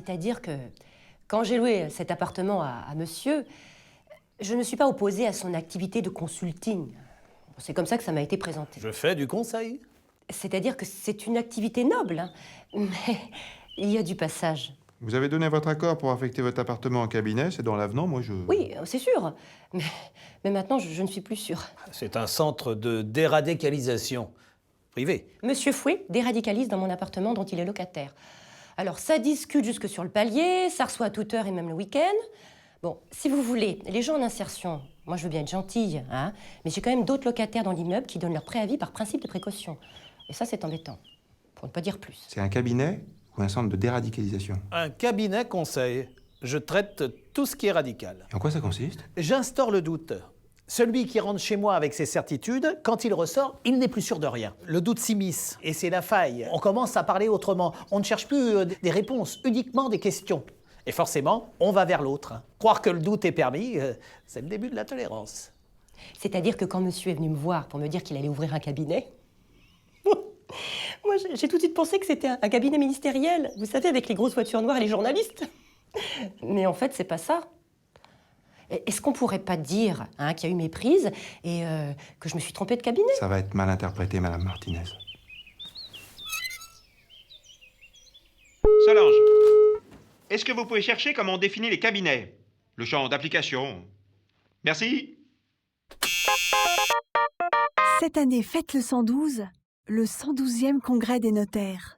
C'est-à-dire que quand j'ai loué cet appartement à monsieur, je ne suis pas opposée à son activité de consulting. C'est comme ça que ça m'a été présenté. Je fais du conseil. C'est-à-dire que c'est une activité noble, hein, mais il y a du passage. Vous avez donné votre accord pour affecter votre appartement en cabinet, c'est dans l'avenant, moi je... Oui, c'est sûr, mais maintenant je ne suis plus sûre. C'est un centre de déradicalisation privé. Monsieur Fouet déradicalise dans mon appartement dont il est locataire. Alors ça discute jusque sur le palier, ça reçoit à toute heure et même le week-end. Bon, si vous voulez, les gens en insertion, moi je veux bien être gentille, hein, mais j'ai quand même d'autres locataires dans l'immeuble qui donnent leur préavis par principe de précaution. Et ça c'est embêtant, pour ne pas dire plus. C'est un cabinet ou un centre de déradicalisation? Un cabinet conseil. Je traite tout ce qui est radical. Et en quoi ça consiste? J'instaure le doute. Celui qui rentre chez moi avec ses certitudes, quand il ressort, il n'est plus sûr de rien. Le doute s'immisce, et c'est la faille. On commence à parler autrement. On ne cherche plus des réponses, uniquement des questions. Et forcément, on va vers l'autre. Croire que le doute est permis, c'est le début de la tolérance. C'est-à-dire que quand monsieur est venu me voir pour me dire qu'il allait ouvrir un cabinet, moi j'ai tout de suite pensé que c'était un cabinet ministériel, vous savez, avec les grosses voitures noires et les journalistes. Mais en fait, c'est pas ça. Est-ce qu'on pourrait pas dire qu'il y a eu méprise et que je me suis trompée de cabinet? Ça va être mal interprété, Madame Martinez. Solange, est-ce que vous pouvez chercher comment on définit les cabinets? Le champ d'application. Merci. Cette année, fête le 112, le 112e congrès des notaires.